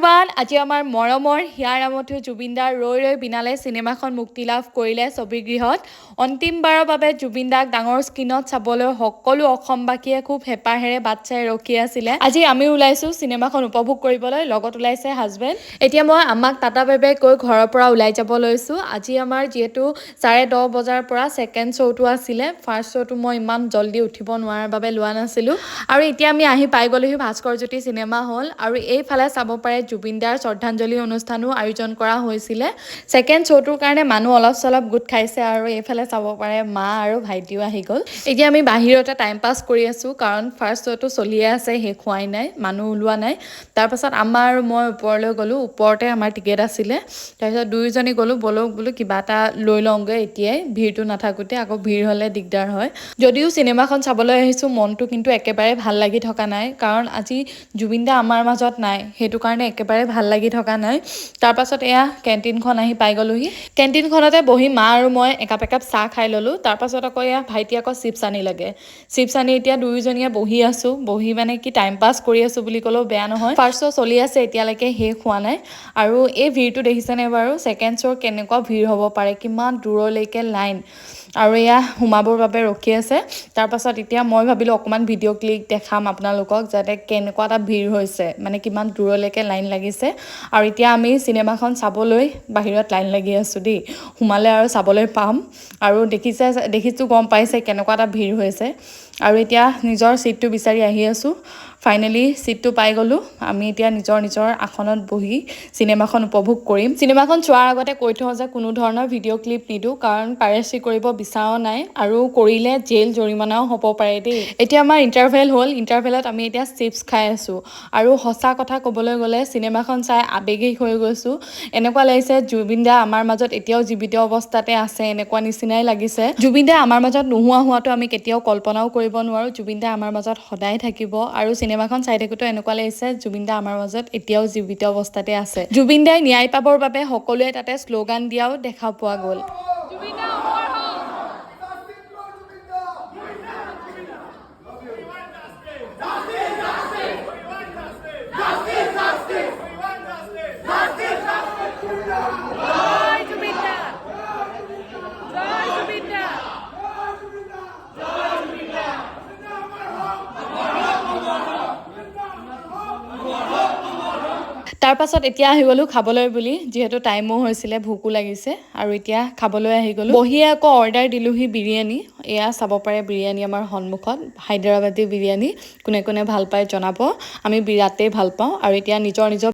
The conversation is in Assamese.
এভৰিৱান আজি আমাৰ মৰমৰ হিয়াৰ নামতো জুবিনদাৰ ৰৈ ৰৈ বিনালে চিনেমাখন মুক্তি লাভ কৰিলে ছবিগৃহত অন্তিমবাৰৰ বাবে জুবিনদাক ডাঙৰ স্ক্ৰীনত চাবলৈ সকলো অসমবাসীয়ে খুব হেঁপাহেৰে বাট চাই ৰখি আছিলে আজি আমি ওলাইছো চিনেমাখন উপভোগ কৰিবলৈ লগত ওলাইছে হাজবেণ্ড এতিয়া মই আমাক টাটা বাই বাই কৈ ঘৰৰ পৰা ওলাই যাব লৈছো আজি আমাৰ যেহেতু 10:30 বজাৰ পৰা সেকেন্ড শ্ব'টো আছিলে ফাৰ্ষ্ট শ্ব'টো মই ইমান জলদি উঠিব নোৱাৰাৰ বাবে লোৱা নাছিলো আৰু এতিয়া আমি আহি পাই গলোহি ভাস্কৰ জ্যোতি চিনেমা হল আৰু এইফালে চাব পাৰে জুবিনদাৰ শ্ৰদ্ধাঞ্জলি অনুষ্ঠানো আয়োজন কৰা হৈছিলে সেকেন্ড শ্ব'টোৰ কাৰণে মানুহ অলপ চলপ গোট খাইছে আৰু এইফালে চাব পাৰে মা আৰু ভাইটিও আহি গ'ল এতিয়া আমি বাহিৰতে টাইম পাছ কৰি আছো কাৰণ ফাৰ্ষ্ট শ্ব'টো চলিয়ে আছে শেষ হোৱাই নাই মানুহ ওলোৱা নাই তাৰ পাছত আমাৰ আৰু মই ওপৰলৈ গ'লো ওপৰতে আমাৰ টিকেট আছিলে তাৰপিছত দুইজনী গ'লো বলক বোলো কিবা এটা লৈ লওঁগে এতিয়াই ভিৰটো নাথাকোতে আকৌ ভিৰ হ'লে দিগদাৰ হয় যদিও চিনেমাখন চাবলৈ আহিছো মনটো কিন্তু একেবাৰে ভাল লাগি থকা নাই কাৰণ আজি জুবিনদা আমাৰ মাজত নাই হেতু কাৰণে একেবাৰে ভাল লাগি থকা নাই তাৰ পাছত এয়া কেন্টিনখন আহি পাই গলোহি কেন্টিনখনতে বহি মা আৰু মই একাপ চাহ খাই ললো তাৰ পাছত আকৌ এয়া ভাইটি আকৌ চিপছ আনি লাগে চিপছ আনি এতিয়া দুইজনীয়ে বহি আছো বহি মানে কি টাইম পাছ কৰি আছো বুলি ক'লেও বেয়া নহয় ফাৰ্ষ্ট শ্ব' চলি আছে এতিয়ালৈকে শেষ হোৱা নাই আৰু এই ভিৰটো দেখিছেনে বাৰু সেকেন্ড শ্ব' কেনেকুৱা ভিৰ হ'ব পাৰে কিমান দূৰলৈকে লাইন আৰু এয়া সোমাবৰ বাবে ৰখি আছে তাৰ পাছত এতিয়া মই ভাবিলো অকমান ভিডিঅ' ক্লিপ দেখাম আপোনালোকক যাতে কেনেকুৱা এটা ভিৰ হৈছে মানে কিমান দূৰলৈকে লাইন লাগিছে আৰু এতিয়া আমি চিনেমাখন চাবলৈ বাহিৰত লাইন লাগি আছো দেই সোমালে আৰু চাবলৈ পাম আৰু দেখিছো গম পাইছে কেনেকুৱা এটা ভিৰ হৈছে আৰু এতিয়া নিজৰ সিটটো বিচাৰি আহি আছো ফাইনেলি সিটটো পাই গলো আমি এতিয়া নিজৰ আসনত বহি চিনেমাখন উপভোগ কৰিম চিনেমাখন চোৱাৰ আগতে কৈ থওঁ যে কোনো ধৰণৰ ভিডিঅ' ক্লিপ নিদো কাৰণ পাইৰেচি কৰিব বিচাৰা নাই আৰু কৰিলে জেল জৰিমনাও হ'ব পাৰে দেই এতিয়া আমাৰ ইন্টাৰভেল হ'ল ইন্টাৰভেলত আমি এতিয়া চিপছ খাই আছো আৰু সঁচা কথা ক'বলৈ গ'লে চিনেমাখন চাই আবেগিক হৈ গৈছো এনেকুৱা লাগিছে জুবিনদা আমাৰ মাজত এতিয়াও জীৱিত অৱস্থাতে আছে এনেকুৱা নিচিনাই লাগিছে জুবিনদা আমাৰ মাজত নোহোৱা হোৱাটো আমি কেতিয়াও কল্পনাও কৰিব নোৱাৰো জুবিনদা আমাৰ মাজত সদায় থাকিব আৰু চিনেমাখন চাই থাকোঁতে এনেকুৱা লাগিছে জুবিনদা আমাৰ মাজত এতিয়াও জীৱিত অৱস্থাতে আছে জুবিনদাই ন্যায় পাবৰ বাবে সকলোৱে তাতে শ্লোগান দিয়াও দেখা পোৱা গ'ল তাৰ পাছত এতিয়া আহি গলো খাবলৈ বুলি যেহেতু টাইমো হৈছিলে ভোকো লাগিছে আৰু এতিয়া খাবলৈ আহি গলো বহিয়ে আকৌ অৰ্ডাৰ দিলোহি বিৰিয়ানী এয়া চাব পাৰে বিৰিয়ানী আমাৰ সন্মুখত হায়দৰাবাদী বিৰিয়ানী কোনে কোনে ভাল পায় জনাব আমি বিৰাটেই ভাল পাওঁ আৰু এতিয়া নিজৰ